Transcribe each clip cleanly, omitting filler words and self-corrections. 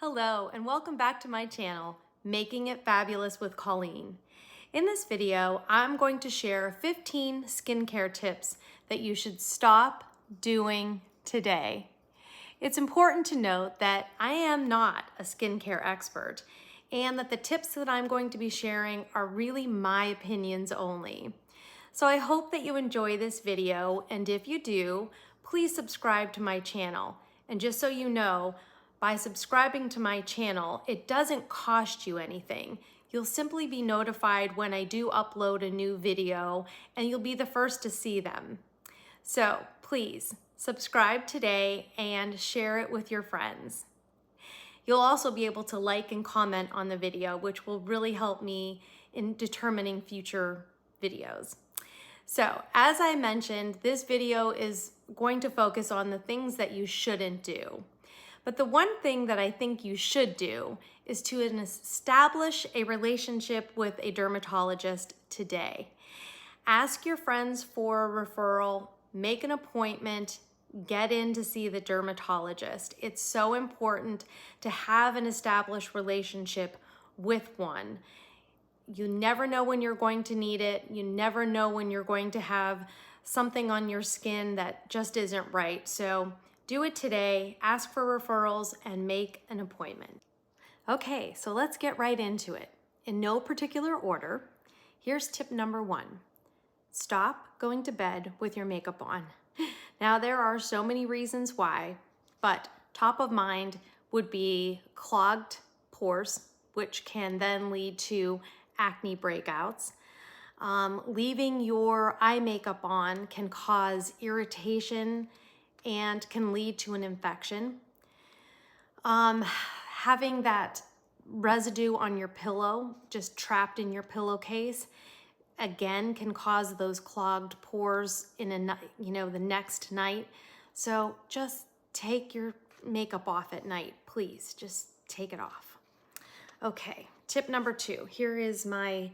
Hello and welcome back to my channel, Making It Fabulous with Colleen. In this video, I'm going to share 15 skincare tips that you should stop doing today. It's important to note that I am not a skincare expert and that the tips that I'm going to be sharing are really my opinions only. So I hope that you enjoy this video, and if you do, please subscribe to my channel. And just so you know, by subscribing to my channel, it doesn't cost you anything. You'll simply be notified when I do upload a new video, and you'll be the first to see them. So please subscribe today and share it with your friends. You'll also be able to like and comment on the video, which will really help me in determining future videos. So, as I mentioned, this video is going to focus on the things that you shouldn't do. But the one thing that I think you should do is to establish a relationship with a dermatologist today. Ask your friends for a referral, make an appointment, get in to see the dermatologist. It's so important to have an established relationship with one. You never know when you're going to need it. You never know when you're going to have something on your skin that just isn't right. So do it today, ask for referrals, and make an appointment. Okay, so let's get right into it. In no particular order, here's tip number 1. Stop going to bed with your makeup on. Now, there are so many reasons why, but top of mind would be clogged pores, which can then lead to acne breakouts. Leaving your eye makeup on can cause irritation and can lead to an infection. Having that residue on your pillow, just trapped in your pillowcase, again can cause those clogged pores in the next night. So just take your makeup off at night, please. Just take it off. Okay, tip number 2. Here is my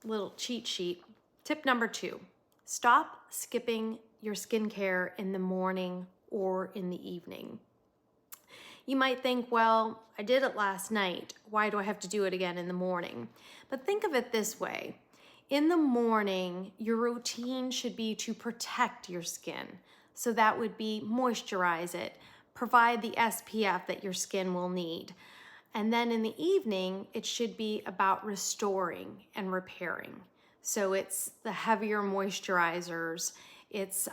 little cheat sheet. Tip number 2, stop skipping your skincare in the morning or in the evening. You might think, well, I did it last night. Why do I have to do it again in the morning? But think of it this way. In the morning, your routine should be to protect your skin. So that would be moisturize it, provide the SPF that your skin will need. And then in the evening, it should be about restoring and repairing. So it's the heavier moisturizers. It's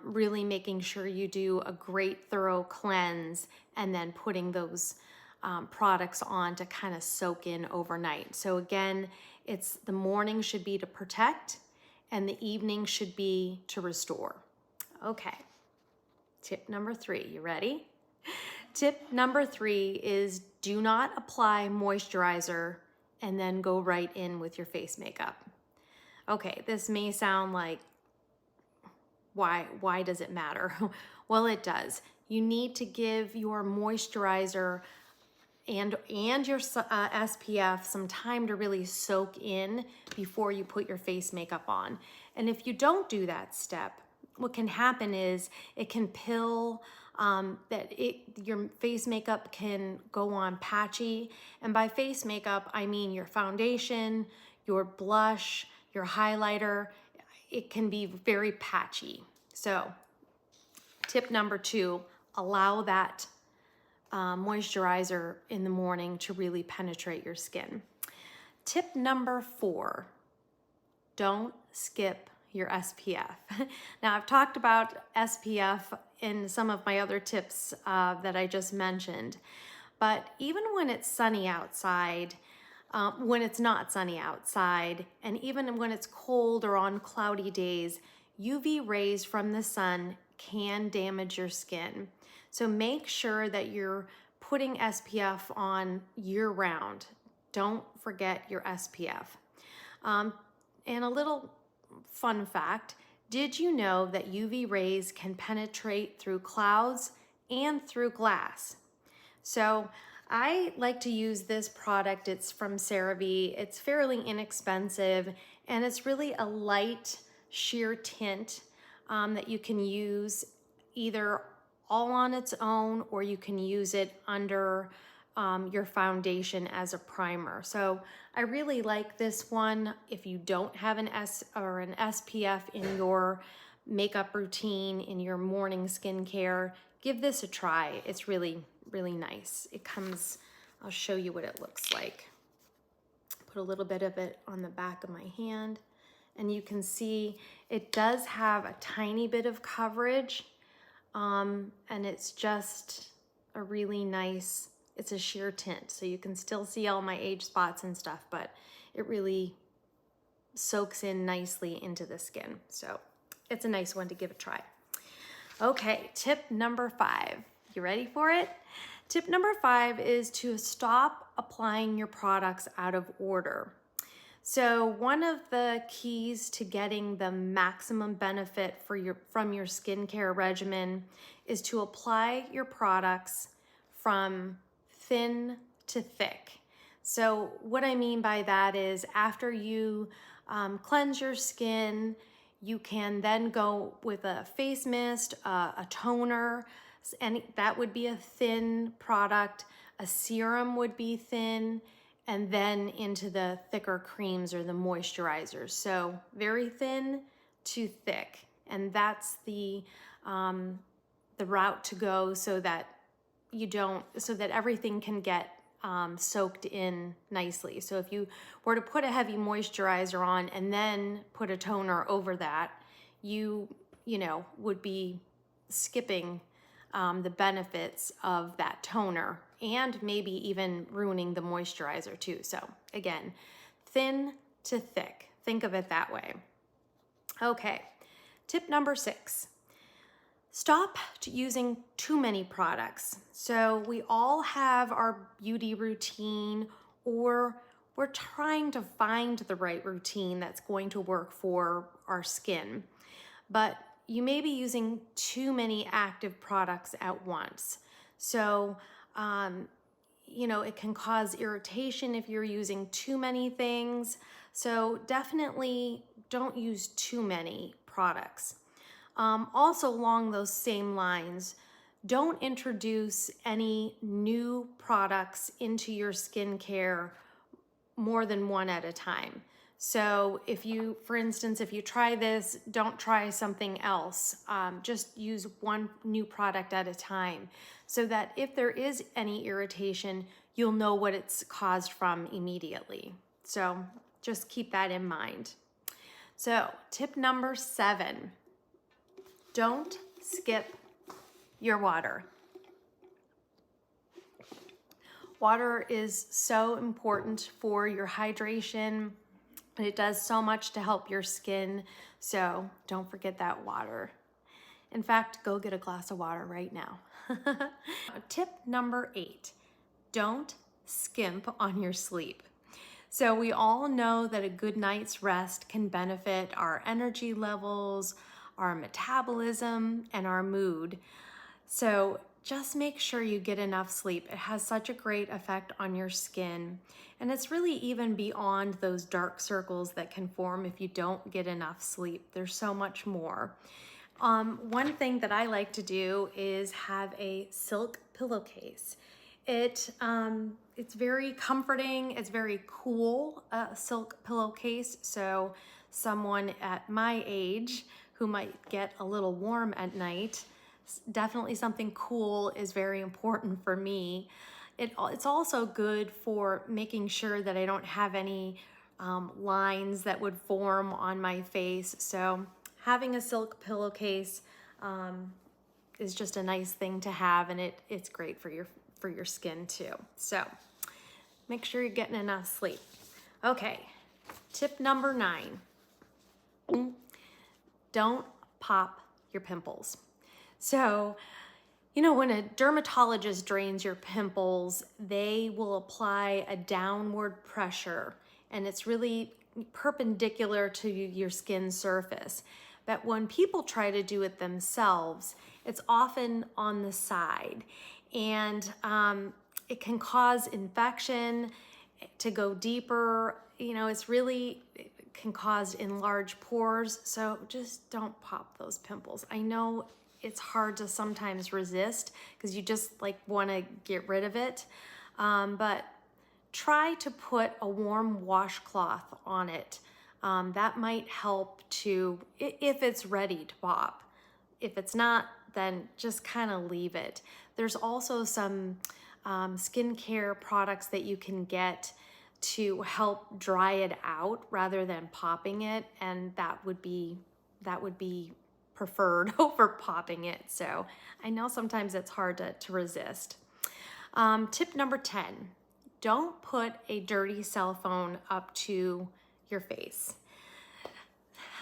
really making sure you do a great thorough cleanse and then putting those products on to kind of soak in overnight. So again, it's the morning should be to protect and the evening should be to restore. Okay, tip number 3, you ready? Tip number 3 is do not apply moisturizer and then go right in with your face makeup. Okay, this may sound like, why does it matter? Well, it does. You need to give your moisturizer and your SPF some time to really soak in before you put your face makeup on. And if you don't do that step, what can happen is it can pill, your face makeup can go on patchy. And by face makeup, I mean your foundation, your blush, your highlighter. It can be very patchy. So tip number 2, allow that moisturizer in the morning to really penetrate your skin. Tip number 4, don't skip your SPF. Now, I've talked about SPF in some of my other tips that I just mentioned, but even when it's sunny outside, when it's not sunny outside, and even when it's cold or on cloudy days, UV rays from the sun can damage your skin. So make sure that you're putting SPF on year-round. Don't forget your SPF. And a little fun fact, did you know that UV rays can penetrate through clouds and through glass? So I like to use this product. It's from CeraVe. It's fairly inexpensive, and it's really a light sheer tint that you can use either all on its own, or you can use it under your foundation as a primer. So I really like this one. If you don't have an SPF in your makeup routine, in your morning skincare, give this a try. It's really, really nice. It comes, I'll show you what it looks like. Put a little bit of it on the back of my hand, and you can see it does have a tiny bit of coverage, and it's just a really nice, it's a sheer tint, so you can still see all my age spots and stuff, but it really soaks in nicely into the skin. So it's a nice one to give a try. Okay, tip number 5. You ready for it? Tip number 5 is to stop applying your products out of order. So one of the keys to getting the maximum benefit from your skincare regimen is to apply your products from thin to thick. So what I mean by that is after you cleanse your skin, you can then go with a face mist, a toner, and that would be a thin product. A serum would be thin, and then into the thicker creams or the moisturizers. So very thin to thick, and that's the route to go, so that everything can get soaked in nicely. So if you were to put a heavy moisturizer on and then put a toner over that, you would be skipping the benefits of that toner, and maybe even ruining the moisturizer too. So again, thin to thick, think of it that way. Okay, tip number 6. Stop using too many products. So we all have our beauty routine, or we're trying to find the right routine that's going to work for our skin. But you may be using too many active products at once. So, it can cause irritation if you're using too many things. So definitely don't use too many products. Also along those same lines, don't introduce any new products into your skincare more than one at a time. So for instance, if you try this, don't try something else. Just use one new product at a time, so that if there is any irritation, you'll know what it's caused from immediately. So just keep that in mind. So tip number 7, don't skip your water. Water is so important for your hydration, and it does so much to help your skin. So don't forget that water. In fact, go get a glass of water right now. Tip number 8, don't skimp on your sleep. So we all know that a good night's rest can benefit our energy levels, our metabolism, and our mood. So just make sure you get enough sleep. It has such a great effect on your skin. And it's really even beyond those dark circles that can form if you don't get enough sleep. There's so much more. One thing that I like to do is have a silk pillowcase. It's very comforting. It's very cool, silk pillowcase. So someone at my age who might get a little warm at night, definitely something cool is very important for me. It's also good for making sure that I don't have any lines that would form on my face. So having a silk pillowcase is just a nice thing to have, and it's great for your skin too. So make sure you're getting enough sleep. Okay, tip number 9. Don't pop your pimples. So, when a dermatologist drains your pimples, they will apply a downward pressure, and it's really perpendicular to your skin surface. But when people try to do it themselves, it's often on the side, and it can cause infection to go deeper. It can cause enlarged pores. So just don't pop those pimples. I know it's hard to sometimes resist because you just like want to get rid of it. But try to put a warm washcloth on it. That might help to, if it's ready to pop. If it's not, then just kind of leave it. There's also some skincare products that you can get to help dry it out rather than popping it, and that would be preferred over popping it. So I know sometimes it's hard to resist. Tip number 10, don't put a dirty cell phone up to your face.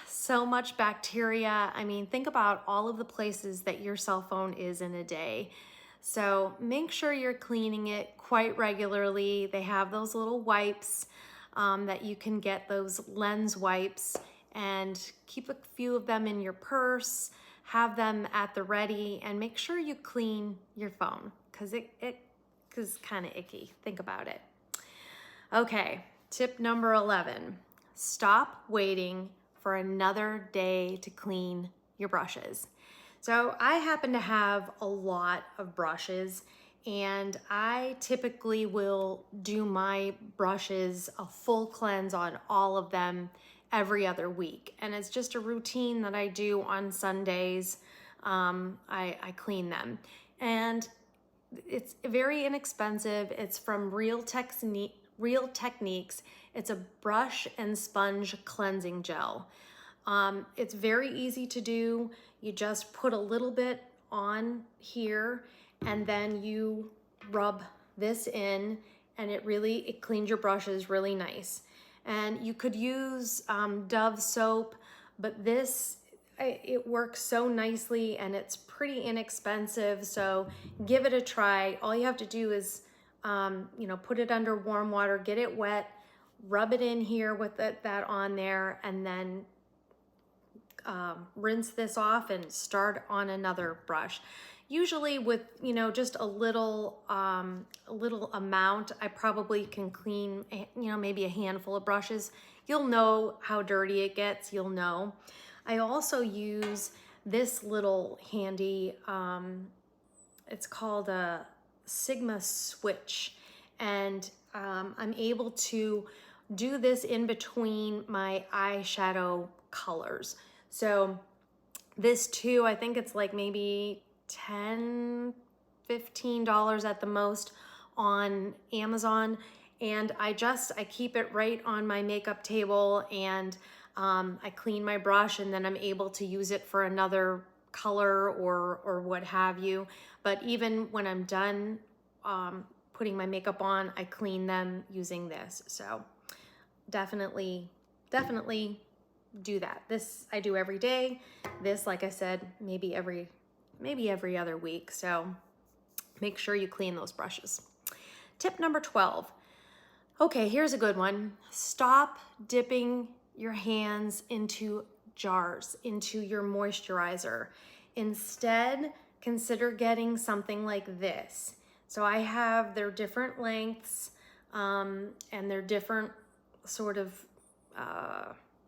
So much bacteria. I mean, think about all of the places that your cell phone is in a day. So make sure you're cleaning it quite regularly. They have those little wipes that you can get, those lens wipes, and keep a few of them in your purse, have them at the ready, and make sure you clean your phone because it's kind of icky. Think about it. Okay, tip number 11, stop waiting for another day to clean your brushes. So I happen to have a lot of brushes, and I typically will do my brushes a full cleanse on all of them every other week. And it's just a routine that I do on Sundays. I clean them. And it's very inexpensive. It's from Real Techniques. It's a brush and sponge cleansing gel. It's very easy to do. You just put a little bit on here and then you rub this in, and it cleans your brushes really nice. And you could use Dove soap, but it works so nicely and it's pretty inexpensive. So give it a try. All you have to do is, put it under warm water, get it wet, rub it in here with that on there, and then rinse this off and start on another brush. Usually with, just a little amount, I probably can clean, maybe a handful of brushes. You'll know how dirty it gets, you'll know. I also use this little handy, it's called a Sigma switch, and I'm able to do this in between my eyeshadow colors. So this too, I think it's like maybe $10, $15 at the most on Amazon. And I keep it right on my makeup table, and I clean my brush, and then I'm able to use it for another color or what have you. But even when I'm done putting my makeup on, I clean them using this. So definitely do that. This I do every day. This, like I said, maybe every other week. So make sure you clean those brushes. Tip number 12. Okay, here's a good one. Stop dipping your hands into jars, into your moisturizer. Instead, consider getting something like this. So they're different lengths, and they're different sort of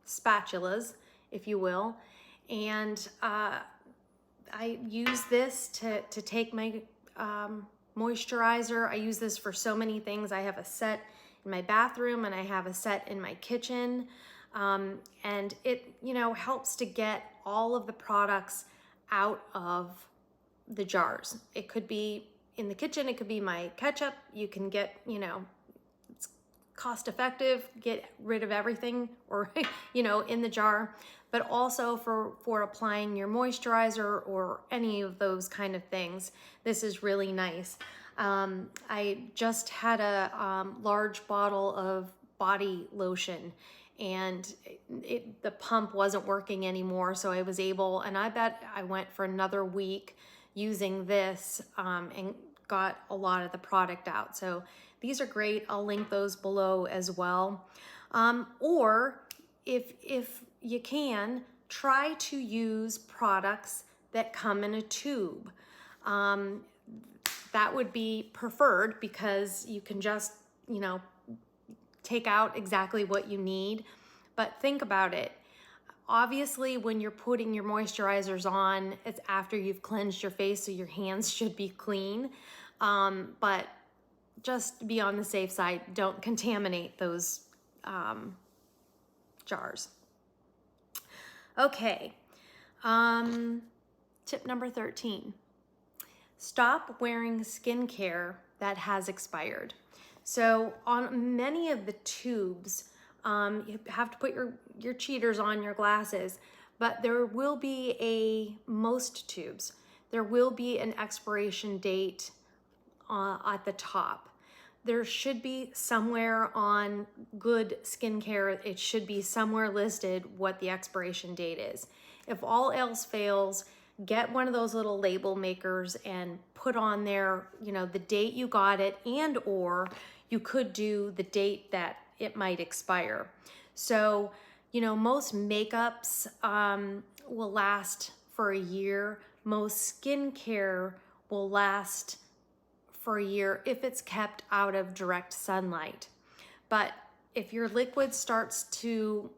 spatulas, if you will. And I use this to take my moisturizer. I use this for so many things. I have a set in my bathroom and I have a set in my kitchen. And it, helps to get all of the products out of the jars. It could be in the kitchen, it could be my ketchup. You can get, it's cost effective, get rid of everything or, in the jar, but also for applying your moisturizer or any of those kind of things. This is really nice. I just had a large bottle of body lotion, and the pump wasn't working anymore, so I was able, and I bet I went for another week using this and got a lot of the product out. So these are great. I'll link those below as well. Or if you can, try to use products that come in a tube. That would be preferred because you can just, take out exactly what you need. But think about it. Obviously, when you're putting your moisturizers on, it's after you've cleansed your face, so your hands should be clean. But just be on the safe side. Don't contaminate those jars. Okay, tip number 13. Stop wearing skincare that has expired. So on many of the tubes, you have to put your cheaters on, your glasses, but there will be most tubes, there will be an expiration date at the top. There should be somewhere on good skincare, it should be somewhere listed what the expiration date is. If all else fails, get one of those little label makers and put on there, the date you got it, and or you could do the date that it might expire. So, most makeups will last for a year. Most skincare will last for a year if it's kept out of direct sunlight. But if your liquid starts to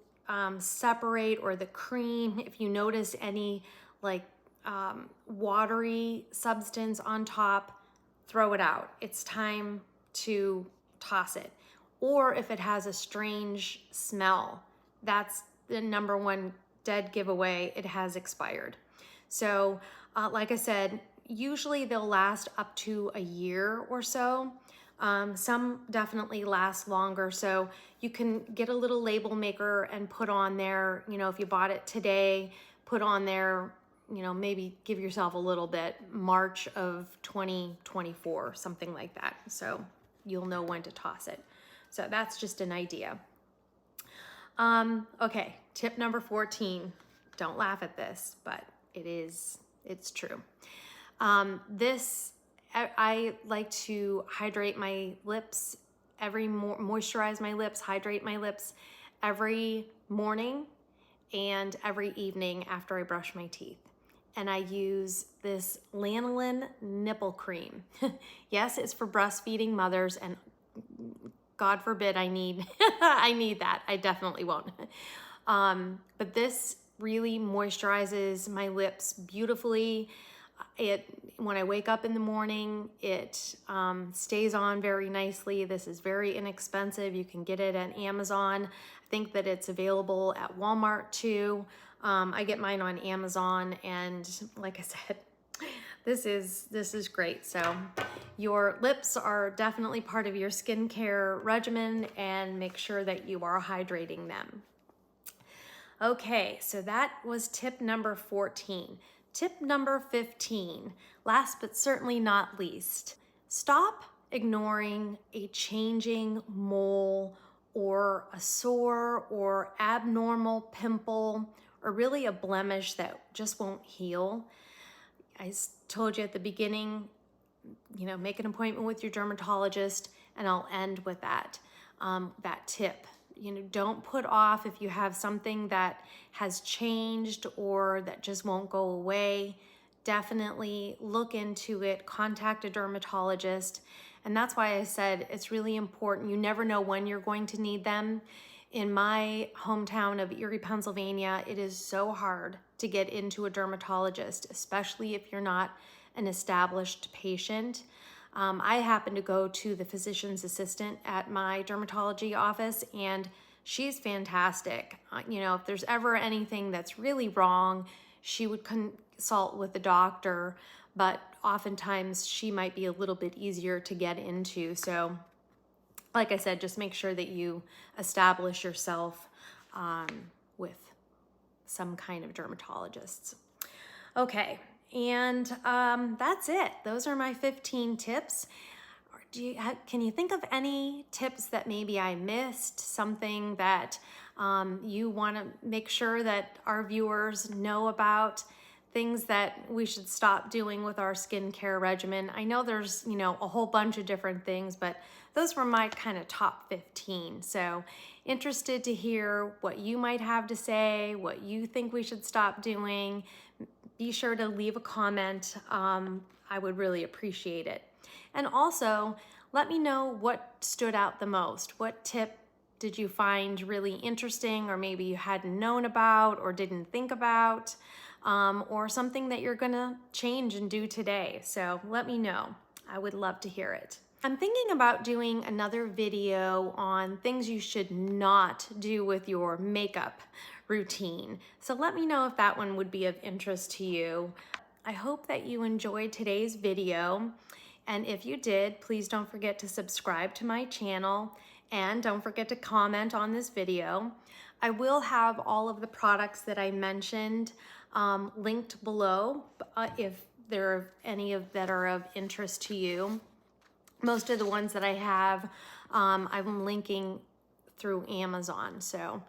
separate, or the cream, if you notice any watery substance on top, throw it out. It's time to toss it. Or if it has a strange smell, that's the number one dead giveaway, it has expired. So like I said, usually they'll last up to a year or so. Some definitely last longer. So you can get a little label maker and put on there, if you bought it today, put on there, maybe give yourself a little bit, March of 2024, something like that. So you'll know when to toss it. So that's just an idea. Okay, tip number 14. Don't laugh at this, but it's true. I like to hydrate my lips moisturize my lips, hydrate my lips every morning and every evening after I brush my teeth. And I use this lanolin nipple cream. Yes, it's for breastfeeding mothers, and God forbid I need I need that. I definitely won't. But this really moisturizes my lips beautifully. When I wake up in the morning, it stays on very nicely. This is very inexpensive. You can get it at Amazon. I think that it's available at Walmart too. I get mine on Amazon, and like I said, this is great. So your lips are definitely part of your skincare regimen, and make sure that you are hydrating them. Okay, so that was tip number 14. Tip number 15, last but certainly not least, stop ignoring a changing mole or a sore or abnormal pimple or really a blemish that just won't heal. I told you at the beginning, make an appointment with your dermatologist, and I'll end with that tip. Don't put off if you have something that has changed or that just won't go away. Definitely look into it, contact a dermatologist. And that's why I said it's really important. You never know when you're going to need them. In my hometown of Erie, Pennsylvania, it is so hard to get into a dermatologist, especially if you're not an established patient. I happen to go to the physician's assistant at my dermatology office, and she's fantastic. If there's ever anything that's really wrong, she would consult with the doctor, but oftentimes she might be a little bit easier to get into. So like I said, just make sure that you establish yourself with some kind of dermatologists. Okay. And that's it. Those are my 15 tips. Can you think of any tips that maybe I missed? Something that you want to make sure that our viewers know about? Things that we should stop doing with our skincare regimen? I know there's, a whole bunch of different things, but those were my kind of top 15. So interested to hear what you might have to say, what you think we should stop doing. Be sure to leave a comment. I would really appreciate it. And also, let me know what stood out the most. What tip did you find really interesting, or maybe you hadn't known about or didn't think about, or something that you're gonna change and do today. So let me know. I would love to hear it. I'm thinking about doing another video on things you should not do with your makeup routine. So let me know if that one would be of interest to you. I hope that you enjoyed today's video. And if you did, please don't forget to subscribe to my channel and don't forget to comment on this video. I will have all of the products that I mentioned linked below if there are any that are of interest to you. Most of the ones that I have, I'm linking through Amazon. So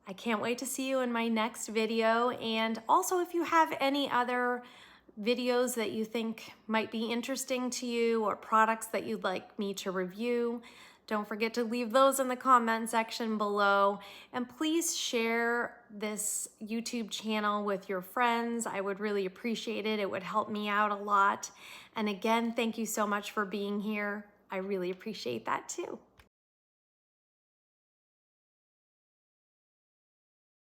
I can't wait to see you in my next video. And also, if you have any other videos that you think might be interesting to you or products that you'd like me to review, don't forget to leave those in the comment section below. And please share this YouTube channel with your friends. I would really appreciate it. It would help me out a lot. And again, thank you so much for being here. I really appreciate that too.